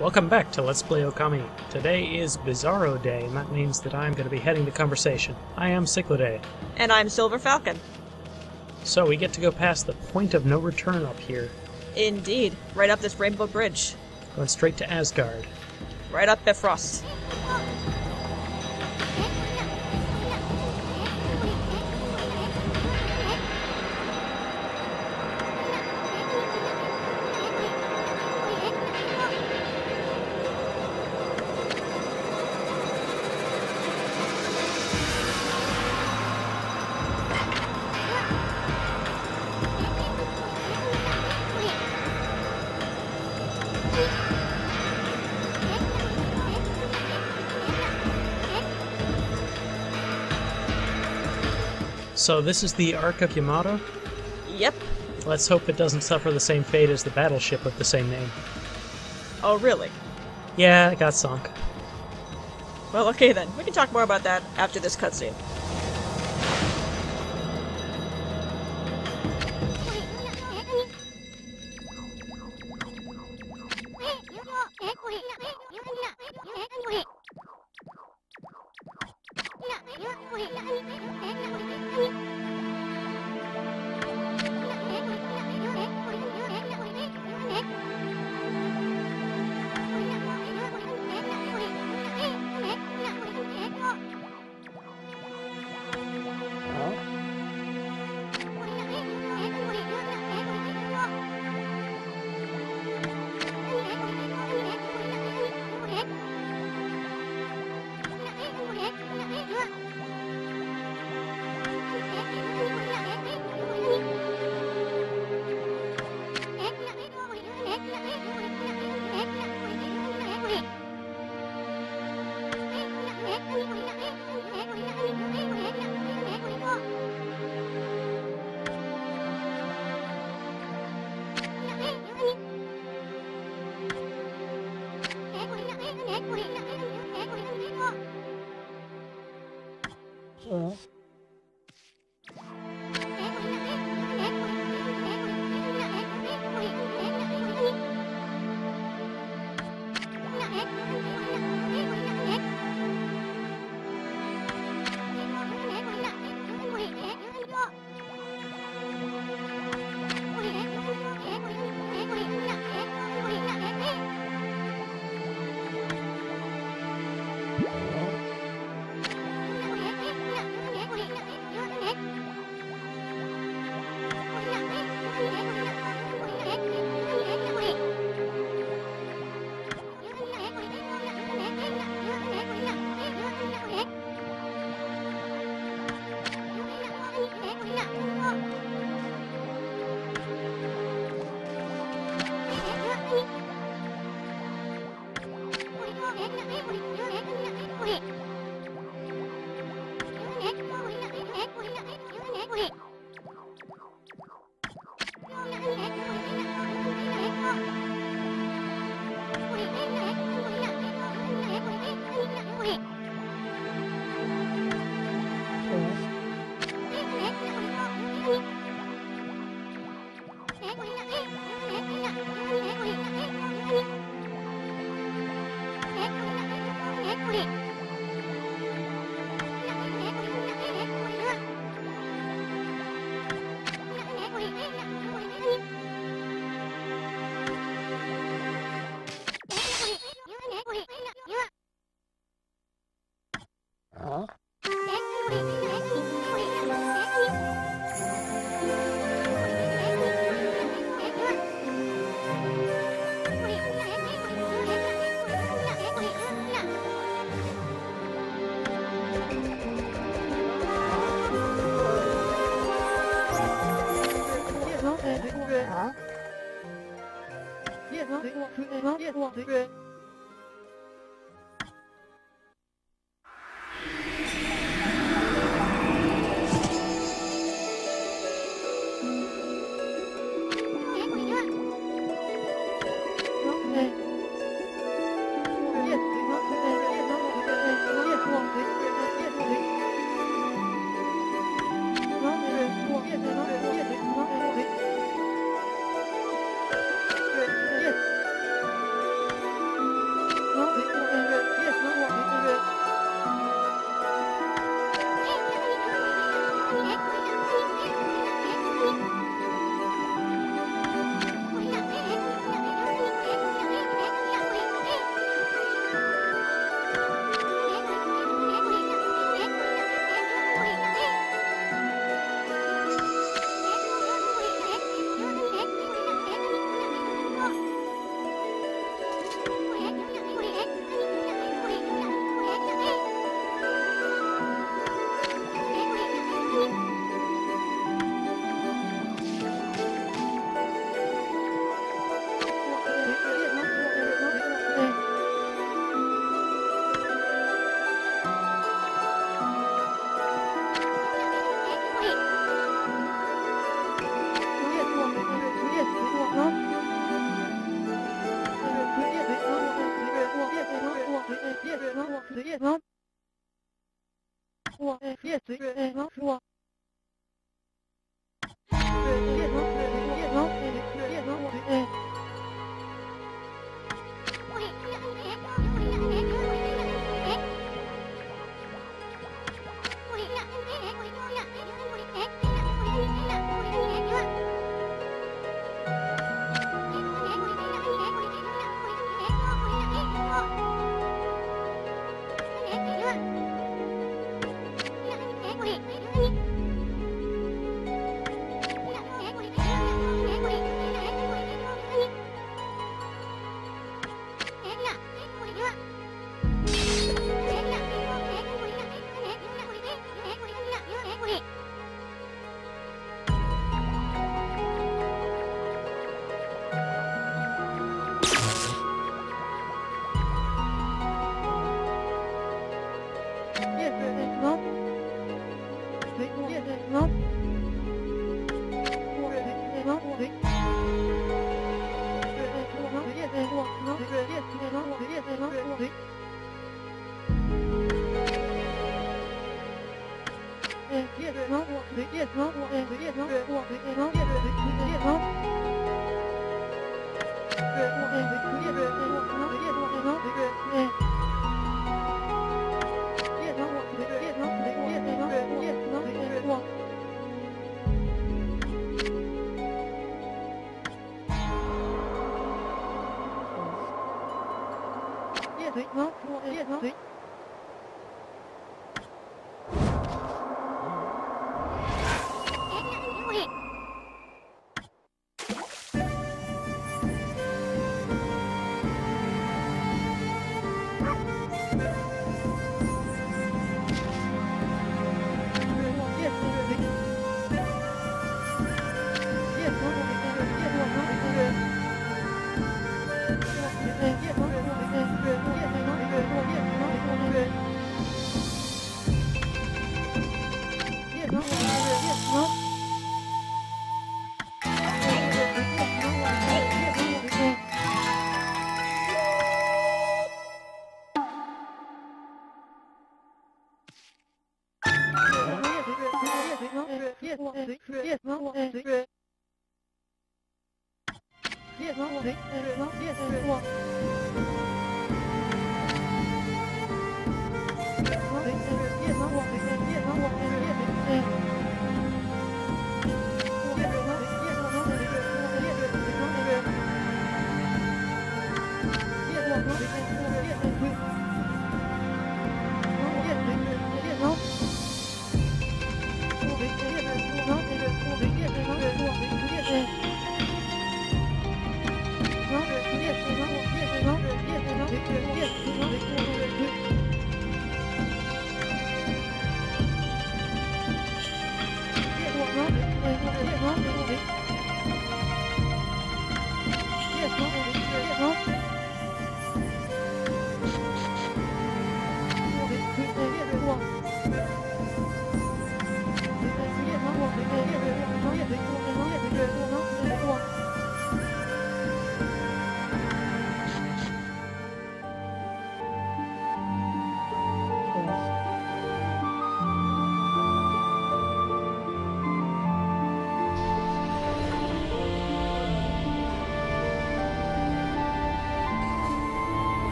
Welcome back to Let's Play Okami. Today is Bizarro Day, and that means that I'm going to be heading the conversation. I am Cycloday. And I'm Silver Falcon. So we get to go past the point of no return up here, Indeed. Right up this Rainbow Bridge. going straight to Asgard. Right up Bifrost. So this is the Ark of Yamato? Yep. Let's hope it doesn't suffer the same fate as the battleship with the same name. Oh, really? Yeah, it got sunk. Well, okay then. We can talk more about that after this cutscene.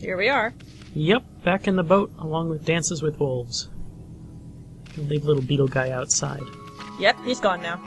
Here we are. Yep, back in the boat along with Dances with Wolves. Can leave little beetle guy outside. Yep, he's gone now.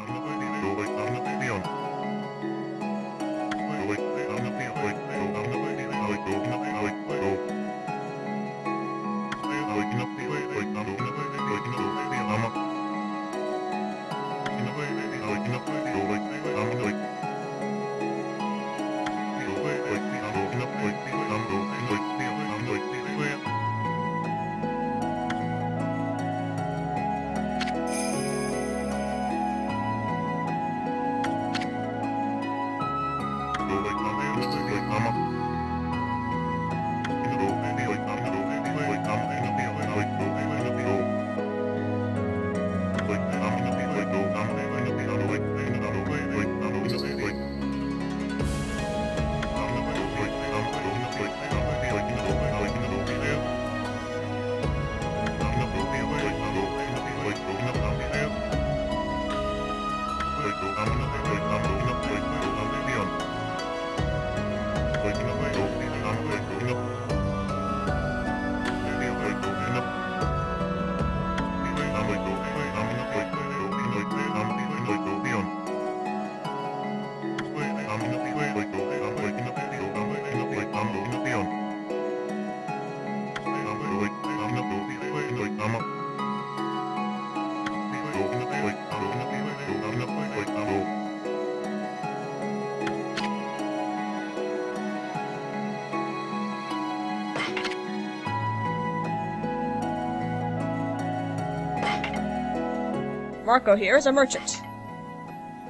Marco here is a merchant.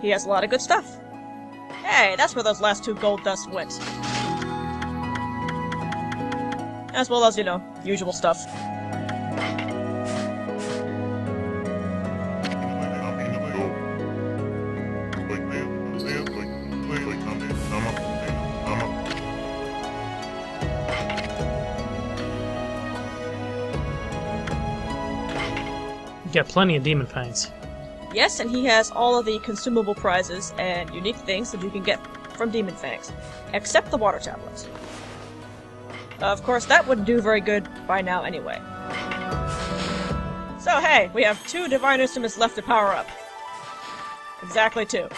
He has a lot of good stuff. Hey, that's where those last 2 gold dusts went. As well as, you know, usual stuff. You got plenty of demon fangs. Yes, and he has all of the consumable prizes and unique things that you can get from Demon Fangs, except the water tablet. Of course, that wouldn't do very good by now anyway. So hey, we have 2 divine instruments left to power up. Exactly 2.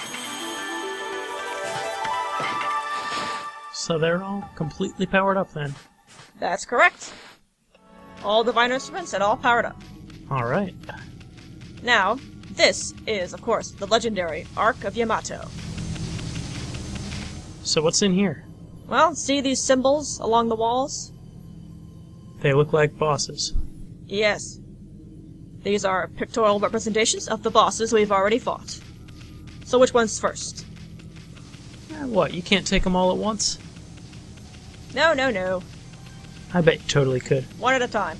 So they're all completely powered up then. That's correct. All divine instruments and all powered up. Alright. Now, this is, of course, the legendary Ark of Yamato. So what's in here? Well, see these symbols along the walls? They look like bosses. Yes. These are pictorial representations of the bosses we've already fought. So which one's first? What, you can't take them all at once? No, no, no. I bet you totally could. One at a time.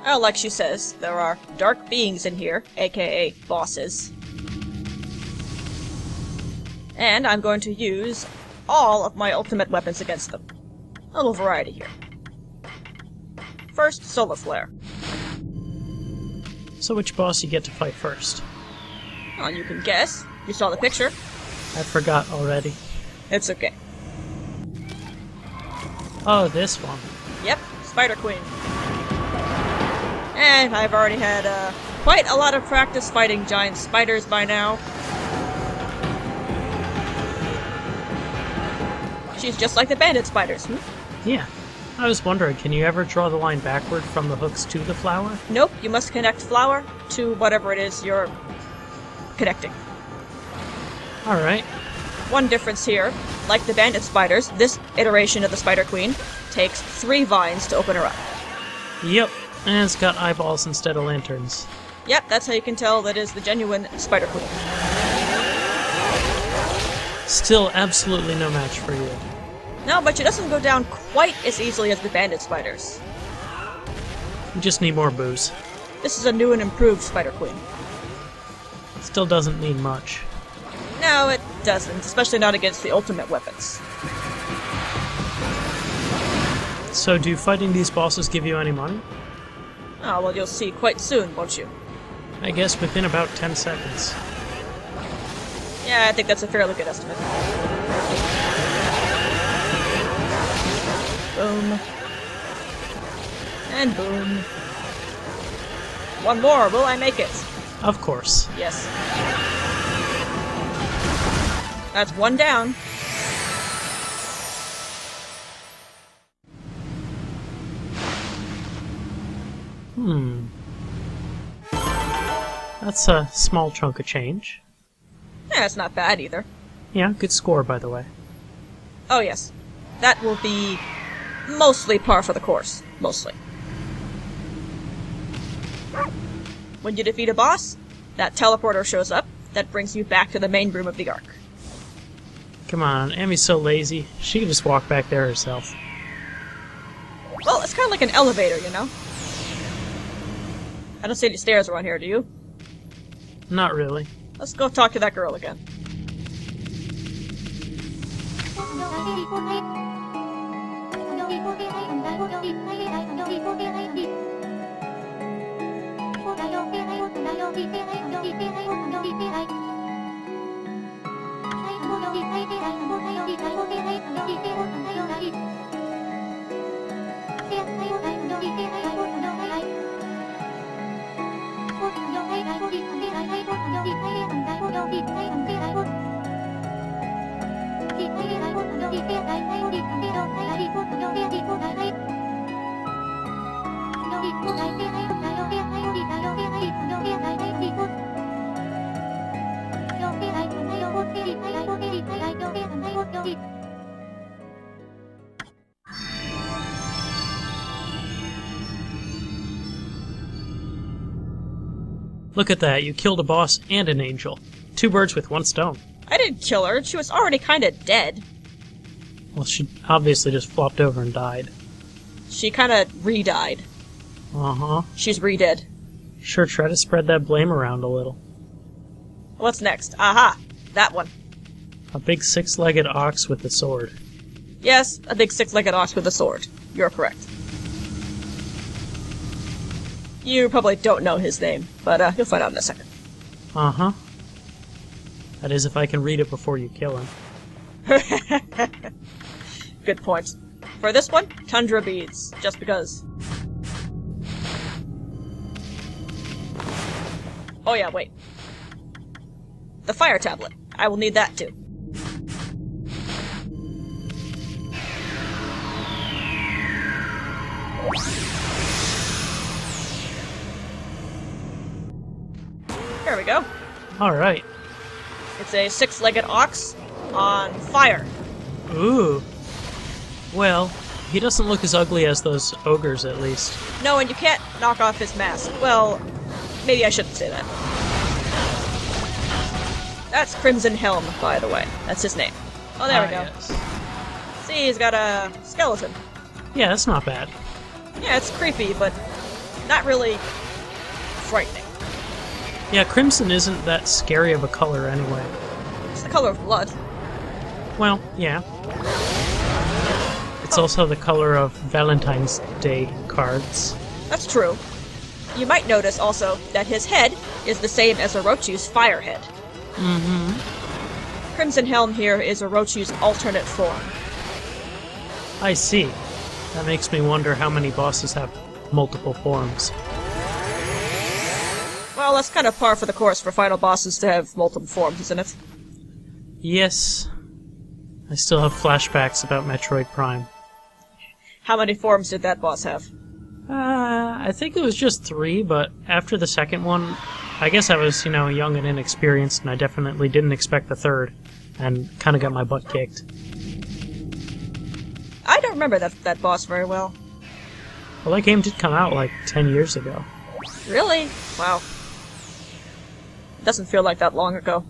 Oh, like she says, there are dark beings in here, aka bosses. And I'm going to use all of my ultimate weapons against them. A little variety here. First, Solar Flare. So which boss you get to fight first? Well, you can guess. You saw the picture. I forgot already. It's okay. Oh, this one. Yep, Spider Queen. And I've already had quite a lot of practice fighting giant spiders by now. She's just like the bandit spiders, Yeah. I was wondering, can you ever draw the line backward from the hooks to the flower? Nope, you must connect flower to whatever it is you're connecting. Alright. One difference here, like the bandit spiders, this iteration of the Spider Queen takes 3 vines to open her up. Yep, and it's got eyeballs instead of lanterns. Yep, that's how you can tell that is the genuine Spider Queen. Still absolutely no match for you. No, but she doesn't go down quite as easily as the bandit spiders. You just need more booze. This is a new and improved Spider Queen. Still doesn't need much. No, it doesn't, especially not against the ultimate weapons. So do fighting these bosses give you any money? Oh, well, you'll see quite soon, won't you? I guess within about 10 seconds. Yeah, I think that's a fairly good estimate. Boom. And boom. One more, will I make it? Of course. Yes. That's one down. That's a small chunk of change. Yeah, it's not bad either. Yeah, good score, by the way. Oh yes. That will be mostly par for the course. Mostly. When you defeat a boss, that teleporter shows up. That brings you back to the main room of the Ark. Come on, Amy's so lazy. She can just walk back there herself. Well, it's kind of like an elevator, you know? I don't see any stairs around here, do you? Not really. Let's go talk to that girl again. Look at that, you killed a boss and an angel. 2 birds with 1 stone. I didn't kill her. She was already kinda dead. Well, she obviously just flopped over and died. She kinda re-died. Uh-huh. She's re-dead. Sure, try to spread that blame around a little. What's next? Aha! That one. A big 6-legged ox with a sword. Yes, a big 6-legged ox with a sword. You're correct. You probably don't know his name, but you'll find out in a second. Uh-huh. That is if I can read it before you kill him. Good point. For this one, Tundra Beads, just because. Oh yeah, wait. The fire tablet. I will need that too. There we go. Alright. It's a 6-legged ox on fire. Ooh. Well, he doesn't look as ugly as those ogres, at least. No, and you can't knock off his mask. Well, maybe I shouldn't say that. That's Crimson Helm, by the way. That's his name. Oh, there we go. Yes. See, he's got a skeleton. Yeah, that's not bad. Yeah, it's creepy, but not really frightening. Yeah, crimson isn't that scary of a color anyway. It's the color of blood. Well, yeah. It's also the color of Valentine's Day cards. That's true. You might notice also that his head is the same as Orochi's fire head. Mm-hmm. Crimson Helm here is Orochi's alternate form. I see. That makes me wonder how many bosses have multiple forms. Well, that's kind of par for the course for final bosses to have multiple forms, isn't it? Yes. I still have flashbacks about Metroid Prime. How many forms did that boss have? I think it was just 3, but after the second one, I guess I was, young and inexperienced, and I definitely didn't expect the third, and kind of got my butt kicked. I don't remember that boss very well. Well, that game did come out like 10 years ago. Really? Wow. Doesn't feel like that long ago.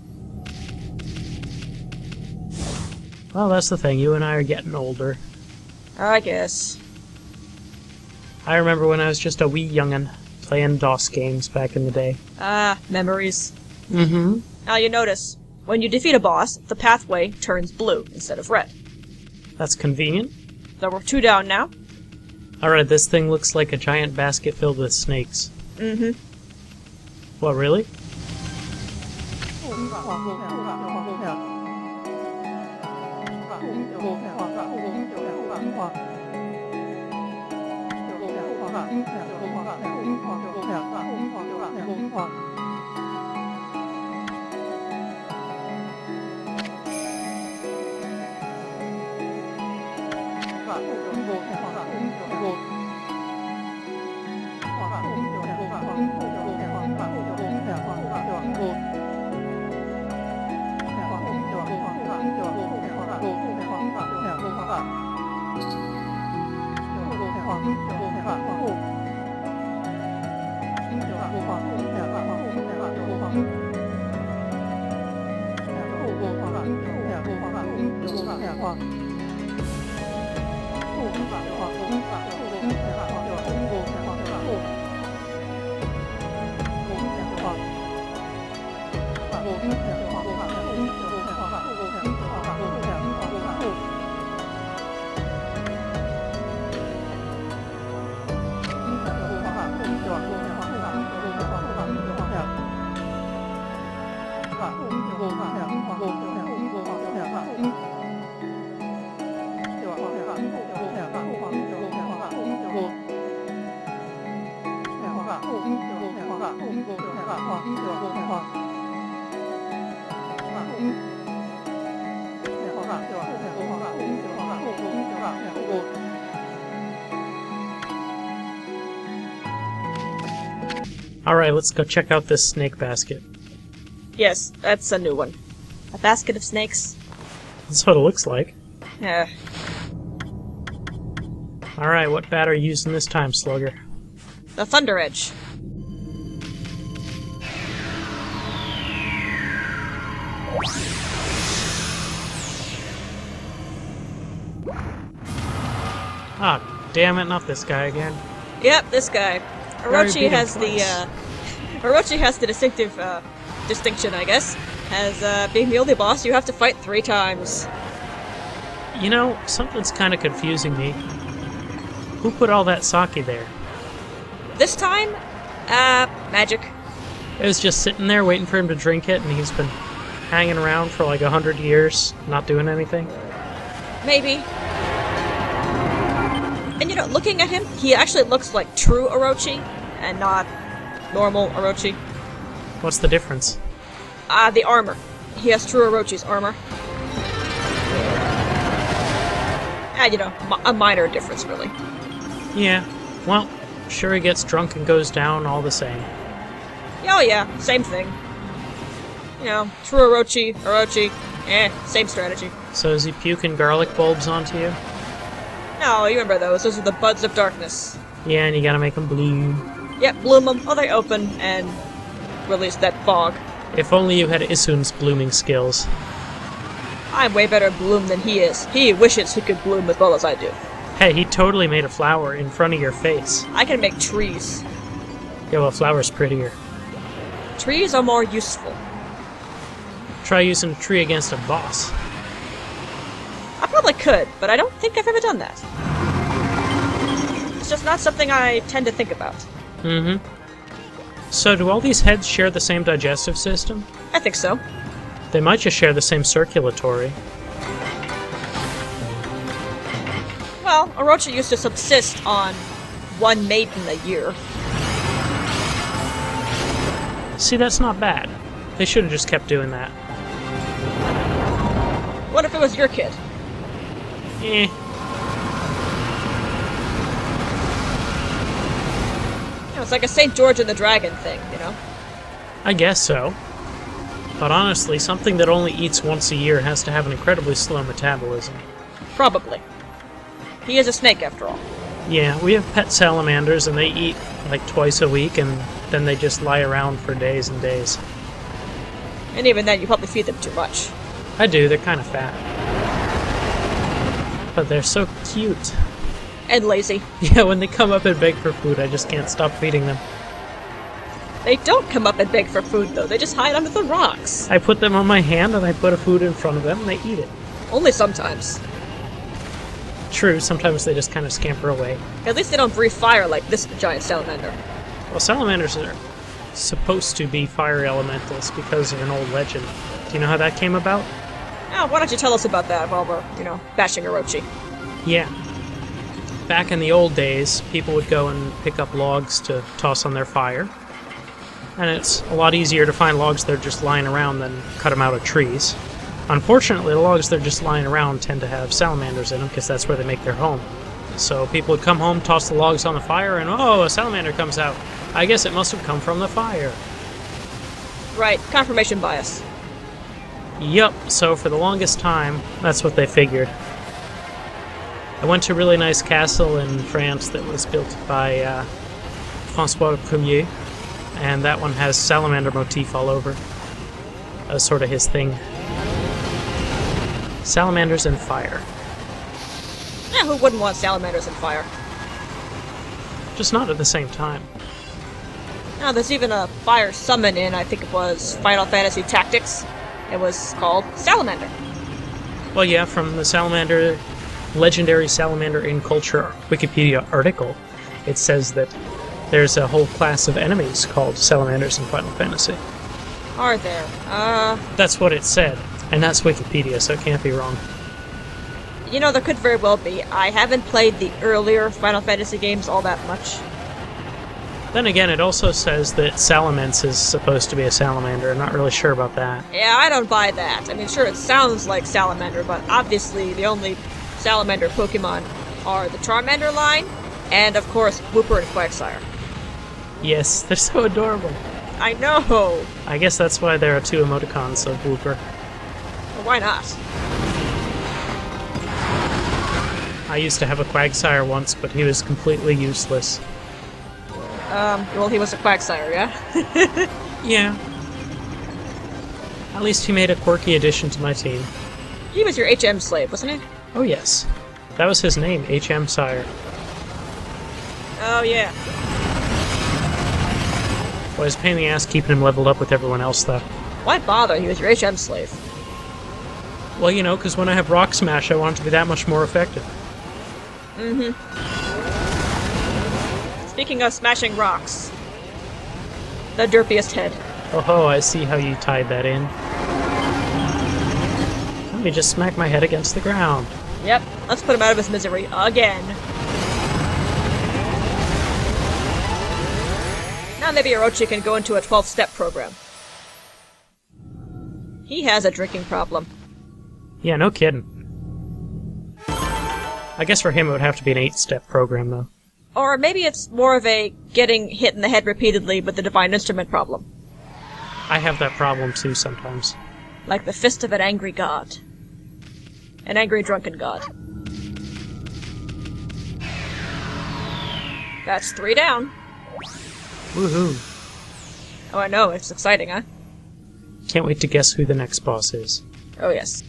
Well, that's the thing, you and I are getting older. I guess. I remember when I was just a wee young'un, playing DOS games back in the day. Ah, memories. Mm-hmm. Now you notice, when you defeat a boss, the pathway turns blue instead of red. That's convenient. There were 2 down now. Alright, this thing looks like a giant basket filled with snakes. Mm-hmm. What, really? Alright, let's go check out this snake basket. Yes, that's a new one. A basket of snakes? That's what it looks like. Yeah. Alright, what bat are you using this time, Slugger? The Thunder Edge. Ah, damn it, not this guy again. Yep, this guy. Orochi has the distinctive distinction, I guess, as being the only boss you have to fight 3 times. You know, something's kind of confusing me. Who put all that sake there? This time, magic. It was just sitting there waiting for him to drink it, and he's been hanging around for like 100 years, not doing anything. Maybe. And you know, looking at him, he actually looks like true Orochi, and not normal Orochi. What's the difference? The armor. He has true Orochi's armor. And, you know, a minor difference, really. Yeah, well, sure he gets drunk and goes down all the same. Oh yeah, same thing. You know, true Orochi, same strategy. So is he puking garlic bulbs onto you? No, you remember those. Those are the buds of darkness. Yeah, and you gotta make them bloom. Yep, bloom them, or they open, and release that fog. If only you had Isun's blooming skills. I'm way better at bloom than he is. He wishes he could bloom as well as I do. Hey, he totally made a flower in front of your face. I can make trees. Yeah, well, a flower's prettier. Trees are more useful. Try using a tree against a boss. I probably could, but I don't think I've ever done that. It's just not something I tend to think about. Mm-hmm. So do all these heads share the same digestive system? I think so. They might just share the same circulatory. Well, Orochi used to subsist on 1 maiden a year. See, that's not bad. They should have just kept doing that. What if it was your kid? Eh. It's like a St. George and the Dragon thing, you know? I guess so. But honestly, something that only eats once a year has to have an incredibly slow metabolism. Probably. He is a snake, after all. Yeah, we have pet salamanders, and they eat like twice a week, and then they just lie around for days and days. And even then, you probably feed them too much. I do, they're kind of fat. But they're so cute. And lazy. Yeah, when they come up and beg for food, I just can't stop feeding them. They don't come up and beg for food, though. They just hide under the rocks. I put them on my hand, and I put a food in front of them, and they eat it. Only sometimes. True, sometimes they just kind of scamper away. At least they don't breathe fire like this giant salamander. Well, salamanders are supposed to be fire elementals because of an old legend. Do you know how that came about? Now, why don't you tell us about that while we're, bashing Orochi? Yeah. Back in the old days, people would go and pick up logs to toss on their fire. And it's a lot easier to find logs that are just lying around than cut them out of trees. Unfortunately, the logs that are just lying around tend to have salamanders in them because that's where they make their home. So people would come home, toss the logs on the fire, and oh, a salamander comes out. I guess it must have come from the fire. Right, confirmation bias. Yup, so for the longest time, that's what they figured. I went to a really nice castle in France that was built by François Ier, and that one has salamander motif all over. That was sort of his thing. Salamanders and fire. Yeah, who wouldn't want salamanders and fire? Just not at the same time. Now, there's even a fire summon in, I think it was Final Fantasy Tactics. It was called Salamander. Well, yeah, from the salamander, legendary salamander in culture Wikipedia article, it says that there's a whole class of enemies called salamanders in Final Fantasy. Are there? That's what it said, and that's Wikipedia, so it can't be wrong. There could very well be. I haven't played the earlier Final Fantasy games all that much. Then again, it also says that Salamence is supposed to be a salamander. I'm not really sure about that. Yeah, I don't buy that. I mean, sure, it sounds like Salamander, but obviously the only salamander Pokemon are the Charmander line, and of course, Wooper and Quagsire. Yes, they're so adorable. I know! I guess that's why there are two emoticons of Wooper. Well, why not? I used to have a Quagsire once, but he was completely useless. Well, he was a Quagsire, yeah? Yeah. At least he made a quirky addition to my team. He was your HM slave, wasn't he? Oh yes. That was his name, HM Sire. Oh, yeah. Well, it was a pain in the ass keeping him leveled up with everyone else, though. Why bother? He was your HM slave. Well, because when I have Rock Smash, I want it to be that much more effective. Mm-hmm. Speaking of smashing rocks, the derpiest head. Oh, I see how you tied that in. Let me just smack my head against the ground. Yep, let's put him out of his misery again. Now maybe Orochi can go into a 12-step program. He has a drinking problem. Yeah, no kidding. I guess for him it would have to be an 8-step program, though. Or maybe it's more of a getting hit in the head repeatedly with the Divine Instrument problem. I have that problem too sometimes. Like the fist of an angry god. An angry drunken god. That's 3 down. Woohoo. Oh, I know, it's exciting, huh? Can't wait to guess who the next boss is. Oh, yes.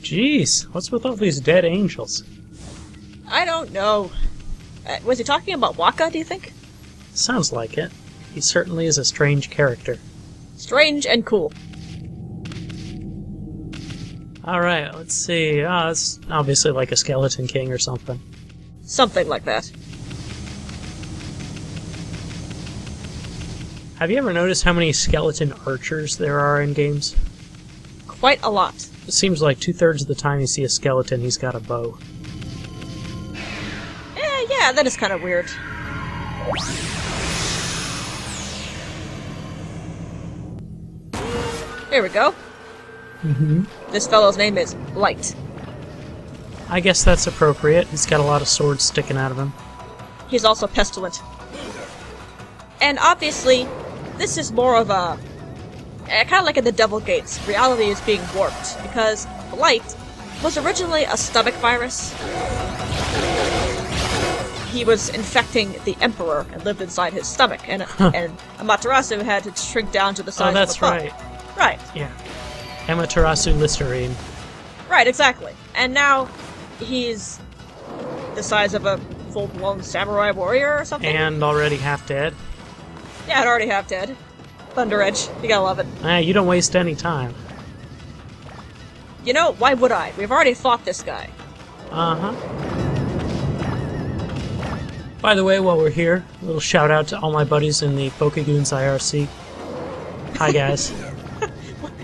Jeez, what's with all these dead angels? I don't know. Was he talking about Waka, do you think? Sounds like it. He certainly is a strange character. Strange and cool. Alright, let's see. It's obviously like a Skeleton King or something. Something like that. Have you ever noticed how many skeleton archers there are in games? Quite a lot. It seems like 2/3 of the time you see a skeleton, he's got a bow. Yeah, that is kind of weird. Here we go. This fellow's name is Light. I guess that's appropriate. He's got a lot of swords sticking out of him. He's also pestilent. And obviously, this is more of a... kind of like in the Devil Gates, reality is being warped, because Light was originally a stomach virus. He was infecting the Emperor and lived inside his stomach, and Amaterasu had to shrink down to the size of a that's bug. right. Right. Yeah. Amaterasu Listerine. Right, exactly. And now he's the size of a full-blown samurai warrior or something? And already half dead. Yeah, I'd already have dead. Thunder Edge. You gotta love it. You don't waste any time. You know, why would I? We've already fought this guy. Uh-huh. By the way, while we're here, a little shout out to all my buddies in the Pokegoons IRC. Hi, guys.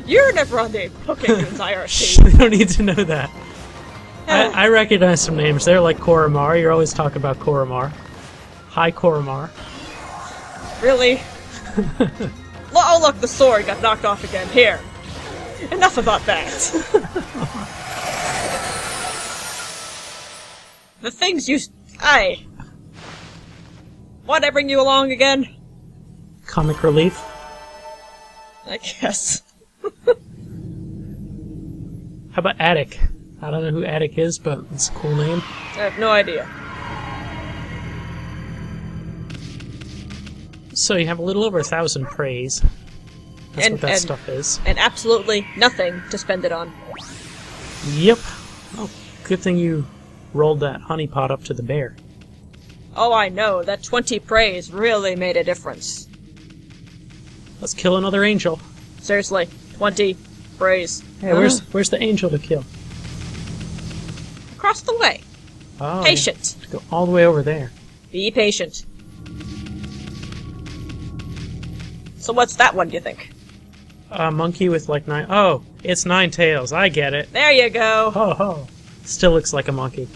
You're never on the Pokegoons IRC. You don't need to know that. I recognize some names. They're like Koromar. You're always talking about Koromar. Hi, Koromar. Really? Oh, look, the sword got knocked off again. Here. Enough about that. The things you... Why'd I bring you along again? Comic relief. I guess. How about Attic? I don't know who Attic is, but it's a cool name. I have no idea. So you have a little over 1,000 praise. That's what that stuff is. And absolutely nothing to spend it on. Yep. Oh, good thing you rolled that honeypot up to the bear. Oh, I know. That 20 praise really made a difference. Let's kill another angel. Seriously. 20 praise. Hey, where's the angel to kill? Across the way. Oh, Patient. yeah. Go all the way over there. Be patient. So what's that one, do you think? A monkey with like 9... Oh, it's 9 tails. I get it. There you go. Ho ho. Still looks like a monkey.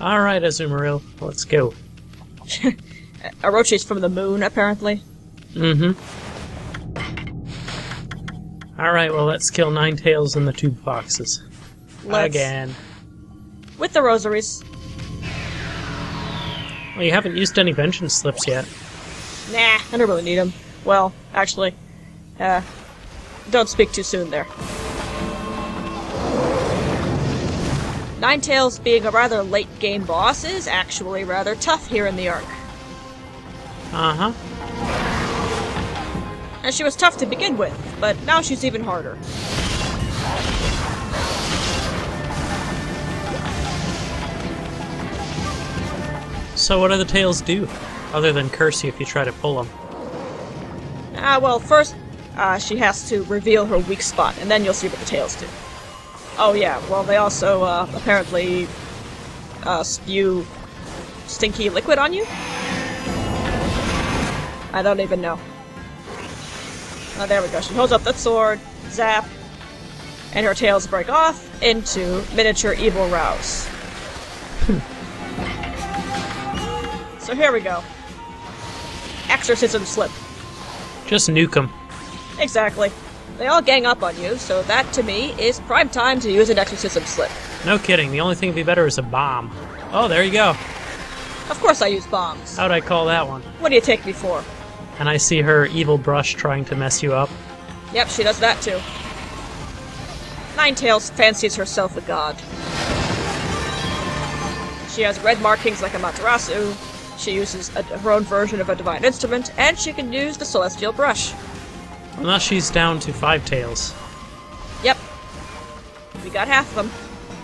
Alright, Azumarill, let's go. Orochi's from the moon, apparently. Mm-hmm. Alright, well, let's kill Ninetales and the Tube Foxes. Let's. Again. With the rosaries. Well, you haven't used any Vengeance Slips yet. Nah, I don't really need them. Well, actually, don't speak too soon there. Ninetales being a rather late-game boss is actually rather tough here in the arc. Uh-huh. And she was tough to begin with, but now she's even harder. So what do the tails do, other than curse you if you try to pull them? Well, first, she has to reveal her weak spot, and then you'll see what the tails do. Oh yeah, well they also, apparently, spew stinky liquid on you? I don't even know. Oh, there we go. She holds up that sword, zap, and her tails break off into miniature evil rouse. So here we go. Exorcism slip. Just nuke them. Exactly. They all gang up on you, so that, to me, is prime time to use an exorcism slip. No kidding, the only thing that'd be better is a bomb. Oh, there you go. Of course I use bombs. How'd I call that one? What do you take me for? And I see her evil brush trying to mess you up. Yep, she does that too. Ninetales fancies herself a god. She has red markings like Amaterasu, she uses her own version of a divine instrument, and she can use the celestial brush. Well, now she's down to 5 tails. Yep. We got half of them.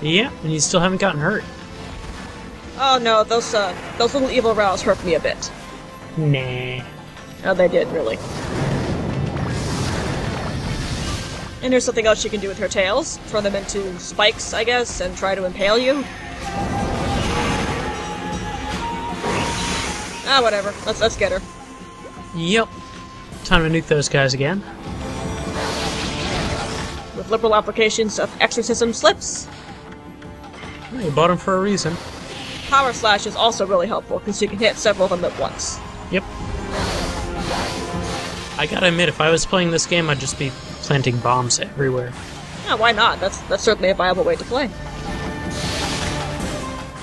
Yeah, and you still haven't gotten hurt. Oh no, those little evil rows hurt me a bit. Nah. Oh, they did, really. And here's something else she can do with her tails. Throw them into spikes, I guess, and try to impale you. Ah, whatever. Let's get her. Yep. Time to nuke those guys again. With liberal applications of exorcism slips. Well, you bought them for a reason. Power Slash is also really helpful, because you can hit several of them at once. Yep. I gotta admit, if I was playing this game, I'd just be planting bombs everywhere. Yeah, why not? That's certainly a viable way to play.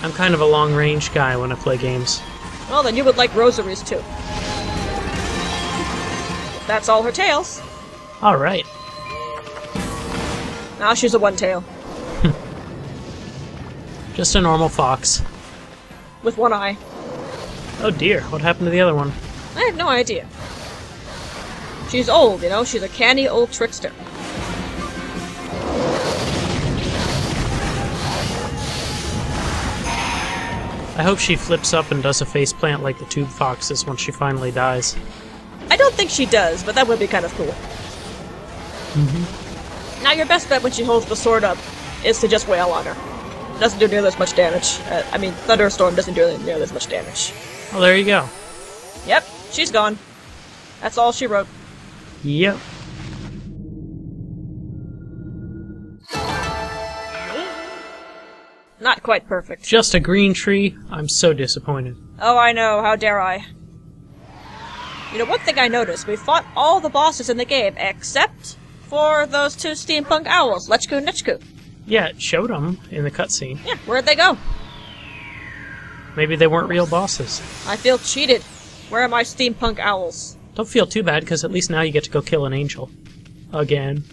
I'm kind of a long-range guy when I play games. Well, then you would like rosaries, too. That's all her tails. Alright. Now she's a one-tail. Just a normal fox. With one eye. Oh dear, what happened to the other one? I have no idea. She's old, you know? She's a canny old trickster. I hope she flips up and does a faceplant like the Tube Foxes once she finally dies. I don't think she does, but that would be kind of cool. Now your best bet when she holds the sword up is to just wail on her. Doesn't do nearly as much damage. I mean, Thunderstorm doesn't do nearly as much damage. Well, there you go. Yep, she's gone. That's all she wrote. Yep. Not quite perfect. Just a green tree? I'm so disappointed. Oh, I know, how dare I. You know, one thing I noticed, we fought all the bosses in the game, except for those 2 steampunk owls, Lechku and Nichku. Yeah, it showed them in the cutscene. Yeah, where'd they go? Maybe they weren't real bosses. I feel cheated. Where are my steampunk owls? Don't feel too bad, because at least now you get to go kill an angel. Again.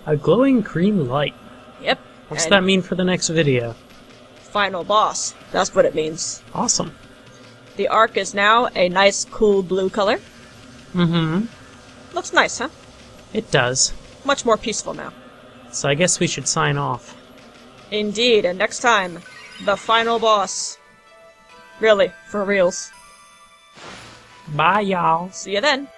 A glowing green light. Yep. What's and that mean for the next video? final boss. That's what it means. Awesome. The arc is now a nice, cool blue color. Mm-hmm. Looks nice, huh? It does. Much more peaceful now. So I guess we should sign off. Indeed, and next time, the final boss. Really, for reals. Bye, y'all. See you then.